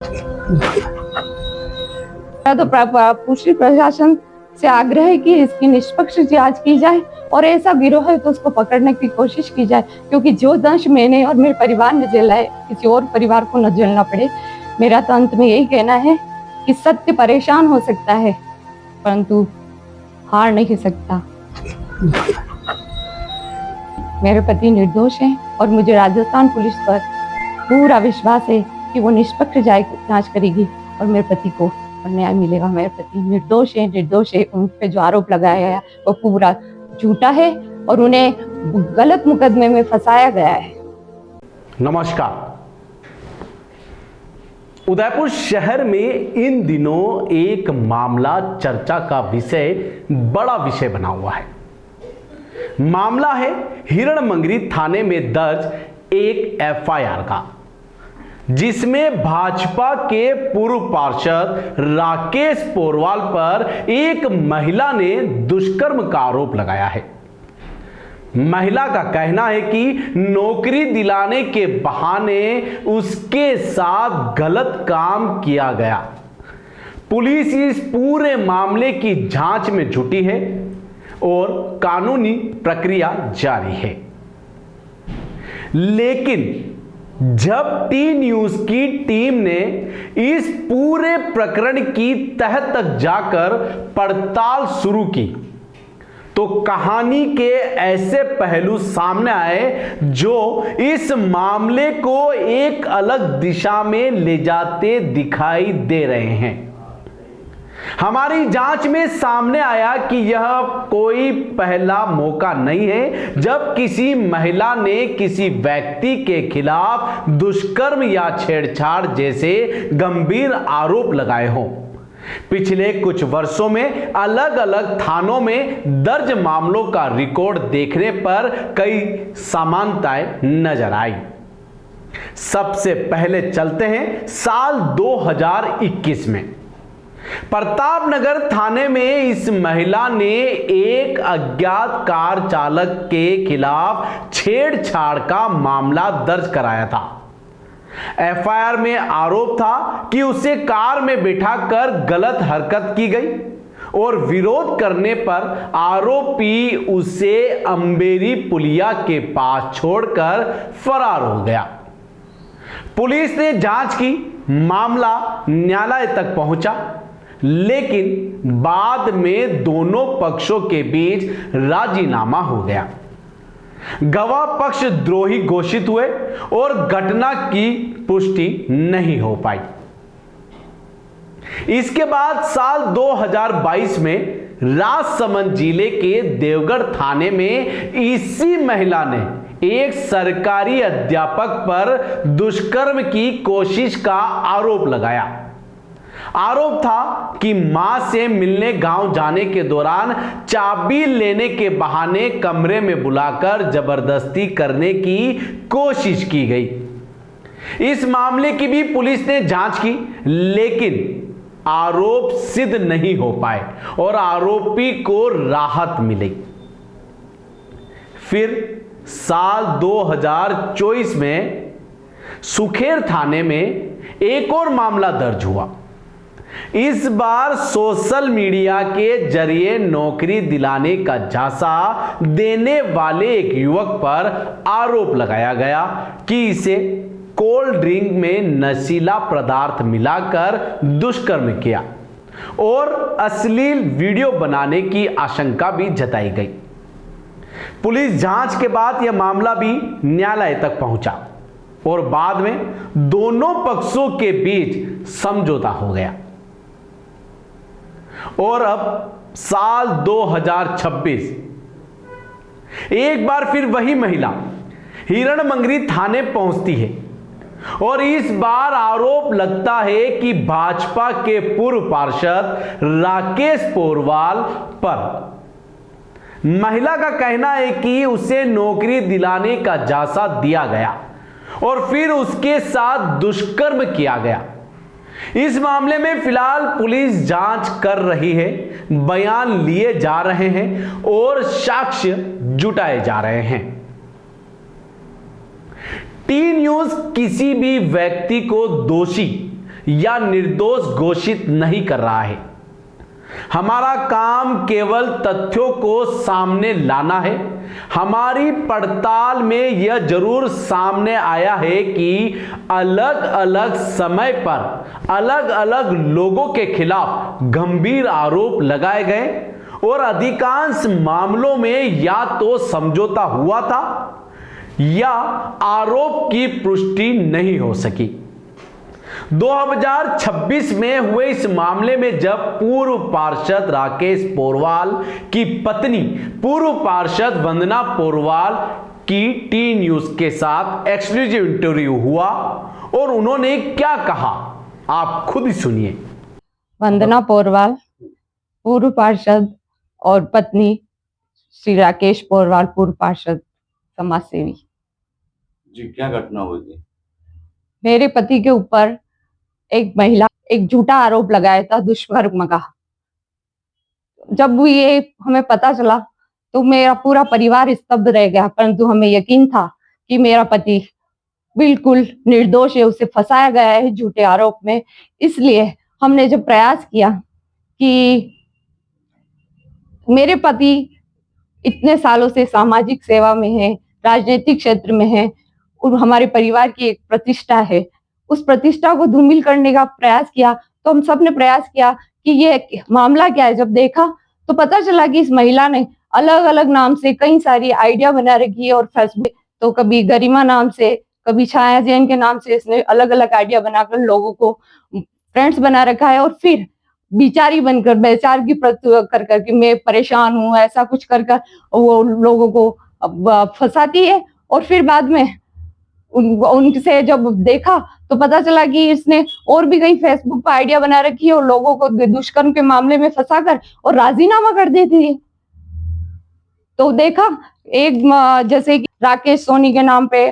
तो पुलिस प्रशासन से आग्रह है कि इसकी निष्पक्ष जांच की जाए और ऐसा गिरोह है तो उसको पकड़ने की कोशिश की जाए, क्योंकि जो दंश मैंने और मेरे परिवार ने झेला है किसी और परिवार को न झेलना पड़े। मेरा तो अंत में यही कहना है कि सत्य परेशान हो सकता है परंतु हार नहीं सकता। मेरे पति निर्दोष हैं और मुझे राजस्थान पुलिस पर पूरा विश्वास है कि वो निष्पक्ष जांच करेगी और मेरे पति को न्याय मिलेगा। मेरे पति निर्दोष है। उन पे जो आरोप लगाया गया वो पूरा झूठा है और उन्हें गलत मुकदमे में फंसाया गया है। नमस्कार। उदयपुर शहर में इन दिनों एक मामला चर्चा का विषय, बड़ा विषय बना हुआ है। मामला है हिरणमंगरी थाने में दर्ज एक एफआईआर का, जिसमें भाजपा के पूर्व पार्षद राकेश पोरवाल पर एक महिला ने दुष्कर्म का आरोप लगाया है। महिला का कहना है कि नौकरी दिलाने के बहाने उसके साथ गलत काम किया गया। पुलिस इस पूरे मामले की जांच में जुटी है और कानूनी प्रक्रिया जारी है। लेकिन जब टी न्यूज की टीम ने इस पूरे प्रकरण की तह तक जाकर पड़ताल शुरू की तो कहानी के ऐसे पहलू सामने आए जो इस मामले को एक अलग दिशा में ले जाते दिखाई दे रहे हैं। हमारी जांच में सामने आया कि यह कोई पहला मौका नहीं है जब किसी महिला ने किसी व्यक्ति के खिलाफ दुष्कर्म या छेड़छाड़ जैसे गंभीर आरोप लगाए हों। पिछले कुछ वर्षों में अलग अलग थानों में दर्ज मामलों का रिकॉर्ड देखने पर कई समानताएं नजर आई। सबसे पहले चलते हैं साल 2021 में। प्रतापनगर थाने में इस महिला ने एक अज्ञात कार चालक के खिलाफ छेड़छाड़ का मामला दर्ज कराया था। एफआईआर में आरोप था कि उसे कार में बिठाकर गलत हरकत की गई और विरोध करने पर आरोपी उसे अंबेरी पुलिया के पास छोड़कर फरार हो गया। पुलिस ने जांच की, मामला न्यायालय तक पहुंचा, लेकिन बाद में दोनों पक्षों के बीच राजीनामा हो गया। गवाह पक्ष द्रोही घोषित हुए और घटना की पुष्टि नहीं हो पाई। इसके बाद साल 2022 में राजसमंद जिले के देवगढ़ थाने में इसी महिला ने एक सरकारी अध्यापक पर दुष्कर्म की कोशिश का आरोप लगाया। आरोप था कि मां से मिलने गांव जाने के दौरान चाबी लेने के बहाने कमरे में बुलाकर जबरदस्ती करने की कोशिश की गई। इस मामले की भी पुलिस ने जांच की, लेकिन आरोप सिद्ध नहीं हो पाए और आरोपी को राहत मिली। फिर साल 2024 में सुखेर थाने में एक और मामला दर्ज हुआ। इस बार सोशल मीडिया के जरिए नौकरी दिलाने का झांसा देने वाले एक युवक पर आरोप लगाया गया कि इसे कोल्ड ड्रिंक में नशीला पदार्थ मिलाकर दुष्कर्म किया और अश्लील वीडियो बनाने की आशंका भी जताई गई। पुलिस जांच के बाद यह मामला भी न्यायालय तक पहुंचा और बाद में दोनों पक्षों के बीच समझौता हो गया। और अब साल 2026 एक बार फिर वही महिला हिरणमंगरी थाने पहुंचती है और इस बार आरोप लगता है कि भाजपा के पूर्व पार्षद राकेश पोरवाल पर। महिला का कहना है कि उसे नौकरी दिलाने का झांसा दिया गया और फिर उसके साथ दुष्कर्म किया गया। इस मामले में फिलहाल पुलिस जांच कर रही है, बयान लिए जा रहे हैं और साक्ष्य जुटाए जा रहे हैं। टी न्यूज किसी भी व्यक्ति को दोषी या निर्दोष घोषित नहीं कर रहा है। हमारा काम केवल तथ्यों को सामने लाना है। हमारी पड़ताल में यह जरूर सामने आया है कि अलग अलग समय पर अलग अलग लोगों के खिलाफ गंभीर आरोप लगाए गए और अधिकांश मामलों में या तो समझौता हुआ था या आरोप की पुष्टि नहीं हो सकी। 2026 में हुए इस मामले में जब पूर्व पार्षद राकेश पोरवाल की पत्नी पूर्व पार्षद वंदना पोरवाल की टी न्यूज के साथ एक्सक्लूसिव इंटरव्यू हुआ और उन्होंने क्या कहा, आप खुद ही सुनिए। वंदना पोरवाल, पूर्व पार्षद और पत्नी श्री राकेश पोरवाल, पूर्व पार्षद समाज सेवी। जी, क्या घटना हुई थी? मेरे पति के ऊपर एक महिला एक झूठा आरोप लगाया था दुष्कर्म का। जब ये हमें पता चला तो मेरा पूरा परिवार स्तब्ध रह गया, परंतु हमें यकीन था कि मेरा पति बिल्कुल निर्दोष है, उसे फंसाया गया है झूठे आरोप में। इसलिए हमने जब प्रयास किया कि मेरे पति इतने सालों से सामाजिक सेवा में है, राजनीतिक क्षेत्र में है और हमारे परिवार की एक प्रतिष्ठा है, उस प्रतिष्ठा को धूमिल करने का प्रयास किया। तो हम सब ने प्रयास किया कि ये मामला क्या है। जब देखा तो पता चला कि इस महिला ने अलग अलग नाम से कई सारी आइडिया बना रखी है और फेसबुक तो कभी गरिमा नाम से, कभी छाया जैन के नाम से इसने अलग अलग आइडिया बनाकर लोगों को फ्रेंड्स बना रखा है और फिर बिचारी बनकर बेचार की कर करके मैं परेशान हूँ ऐसा कुछ कर कर वो लोगों को फंसाती है। और फिर बाद में उनसे जब देखा तो पता चला कि इसने और भी कई फेसबुक पर आइडिया बना रखी है और लोगों को दुष्कर्म के मामले में फंसाकर और राजीनामा कर देती है। तो देखा एक जैसे कि राकेश सोनी के नाम पे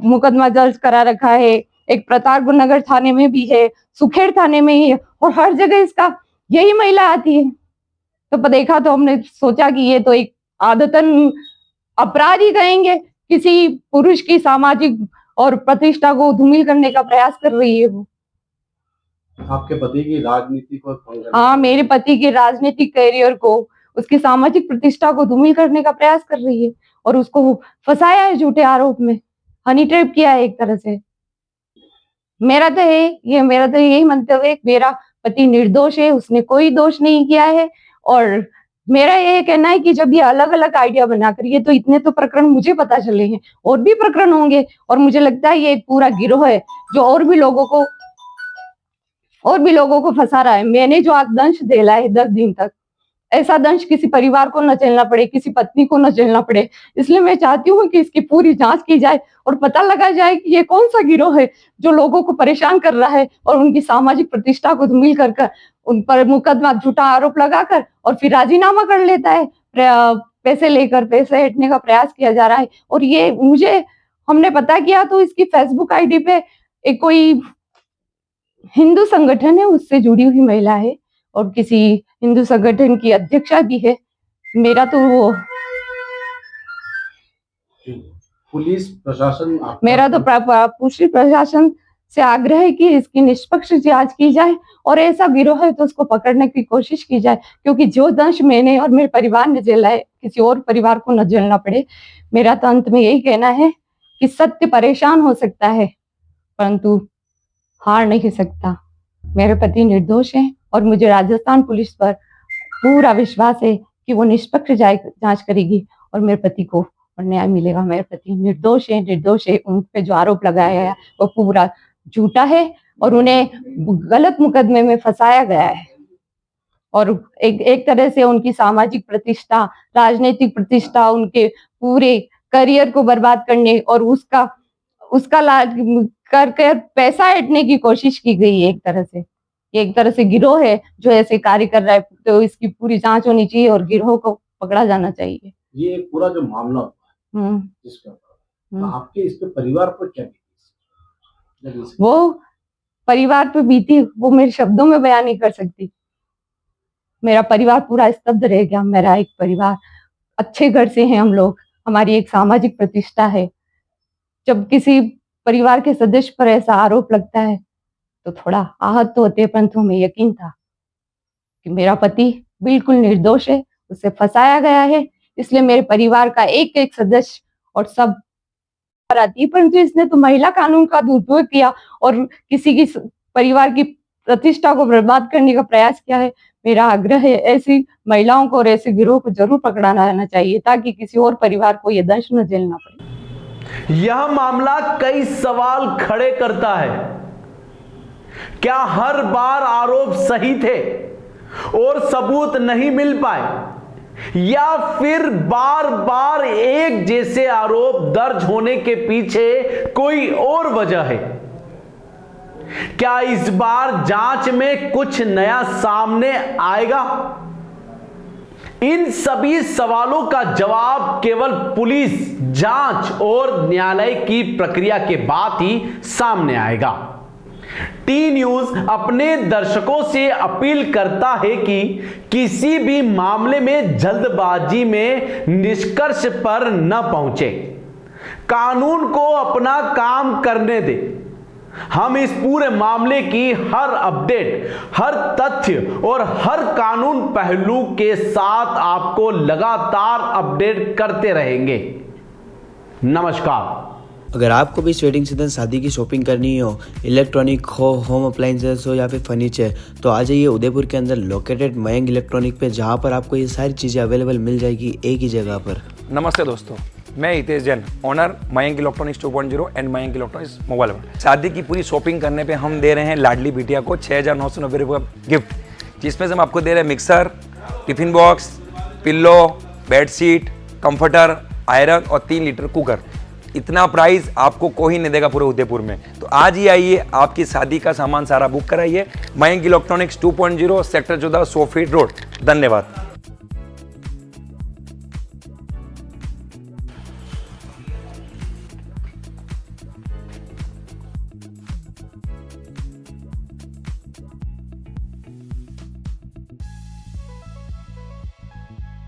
मुकदमा दर्ज करा रखा है, एक प्रतापगढ़ नगर थाने में भी है, सुखेड़ थाने में ही है और हर जगह इसका यही महिला आती है। तो देखा तो हमने सोचा कि ये तो एक आदतन अपराध ही कहेंगे, किसी पुरुष की सामाजिक और प्रतिष्ठा को धूमिल करने का प्रयास कर रही है वो। आपके पति की राजनीति को हाँ, मेरे पति के राजनीतिक करियर को, उसकी सामाजिक प्रतिष्ठा को धूमिल करने का प्रयास कर रही है और उसको फंसाया है झूठे आरोप में, हनी ट्रैप किया है एक तरह से। मेरा तो यही मंतव्य है, मेरा पति निर्दोष है, उसने कोई दोष नहीं किया है। और मेरा ये कहना है कि जब ये अलग अलग आइडिया बनाकर, ये तो इतने तो प्रकरण मुझे पता चले हैं, और भी प्रकरण होंगे और मुझे लगता है ये एक पूरा गिरोह है जो और भी लोगों को फंसा रहा है। मैंने जो आज दंश झेला है 10 दिन तक, ऐसा दंश किसी परिवार को न झेलना पड़े, किसी पत्नी को न झेलना पड़े। इसलिए मैं चाहती हूँ कि इसकी पूरी जांच की जाए और पता लगा जाए कि ये कौन सा गिरोह है जो लोगों को परेशान कर रहा है और उनकी सामाजिक प्रतिष्ठा को धूमिल कर उन पर मुकदमा, झूठा आरोप लगाकर और फिर राजीनामा कर लेता है। पैसे लेकर पैसे हटने का प्रयास किया जा रहा है। और ये हमने पता किया तो इसकी फेसबुक आईडी पे एक कोई हिंदू संगठन है, उससे जुड़ी हुई महिला है और किसी हिंदू संगठन की अध्यक्षा भी है। मेरा तो वो पुलिस प्रशासन, मेरा तो पुलिस प्रशासन से आग्रह है कि इसकी निष्पक्ष जांच की जाए और ऐसा गिरोह है तो उसको पकड़ने की कोशिश की जाए, क्योंकि जो दंश मैंने और मेरे परिवार ने झेला है किसी और परिवार को न झेलना पड़े। मेरा तो अंत में यही कहना है कि सत्य परेशान हो सकता है परंतु हार नहीं सकता। मेरे पति निर्दोष हैं और मुझे राजस्थान पुलिस पर पूरा विश्वास है कि वो निष्पक्ष जांच करेगी और मेरे पति को न्याय मिलेगा। मेरे पति निर्दोष है। उन पे जो आरोप लगाया गया वो पूरा झूठा है और उन्हें गलत मुकदमे में फंसाया गया है और एक तरह से उनकी सामाजिक प्रतिष्ठा, राजनीतिक प्रतिष्ठा, उनके पूरे करियर को बर्बाद करने और उसका लाज कर पैसा हटने की कोशिश की गई है। एक तरह से गिरोह है जो ऐसे कार्य कर रहा है, तो इसकी पूरी जांच होनी चाहिए और गिरोह को पकड़ा जाना चाहिए। ये पूरा जो मामला आपके इस पे परिवार पर क्या बीती? वो परिवार पे बीती वो मेरे शब्दों में बयान नहीं कर सकती। मेरा परिवार पूरा स्तब्ध रह गया। मेरा एक परिवार, अच्छे घर से हैं हम लोग, हमारी एक सामाजिक प्रतिष्ठा है। जब किसी परिवार के सदस्य पर ऐसा आरोप लगता है तो थोड़ा आहत तो होते, परंतु हमें यकीन था कि मेरा पति बिल्कुल निर्दोष है, उसे फंसाया गया है, इसलिए मेरे परिवार का एक एक सदस्य और सब आती है, परंतु इसने तो महिला कानून का दुरुपयोग किया और किसी की परिवार की प्रतिष्ठा को बर्बाद करने का प्रयास किया है। मेरा आग्रह है ऐसी महिलाओं को और ऐसे गिरोह को जरूर पकड़ाना रहना चाहिए ताकि किसी और परिवार को ये दंश न झेलना पड़े। यह मामला कई सवाल खड़े करता है। क्या हर बार आरोप सही थे और सबूत नहीं मिल पाए, या फिर बार बार एक जैसे आरोप दर्ज होने के पीछे कोई और वजह है? क्या इस बार जांच में कुछ नया सामने आएगा? इन सभी सवालों का जवाब केवल पुलिस जांच और न्यायालय की प्रक्रिया के बाद ही सामने आएगा। टी न्यूज अपने दर्शकों से अपील करता है कि किसी भी मामले में जल्दबाजी में निष्कर्ष पर न पहुंचे, कानून को अपना काम करने दे। हम इस पूरे मामले की हर अपडेट, हर तथ्य और हर कानून पहलू के साथ आपको लगातार अपडेट करते रहेंगे। नमस्कार। अगर आपको भी वेडिंग सीजन शादी की शॉपिंग करनी हो, इलेक्ट्रॉनिक हो, होम अप्लाइंसेस हो या फिर फर्नीचर, तो आ जाइए उदयपुर के अंदर लोकेटेड मयंक इलेक्ट्रॉनिक पे, जहाँ पर आपको ये सारी चीज़ें अवेलेबल मिल जाएगी एक ही जगह पर। नमस्ते दोस्तों, मैं Hitesh Jain, owner Mayank electronics 2.0 and Mayank electronics mobile पर। शादी की पूरी शॉपिंग करने पे हम दे रहे हैं लाडली बिटिया को 6,990 रुपये का गिफ्ट, जिसमें से हम आपको दे रहे हैं mixer, tiffin box, pillow, bedsheet, comforter, iron और 3 लीटर कुकर। इतना प्राइस आपको कोई नहीं देगा पूरे उदयपुर में। तो आज ही आइए, आपकी शादी का सामान सारा बुक कराइए। Mayank electronics 2.0 sector 14 100 feet road. धन्यवाद।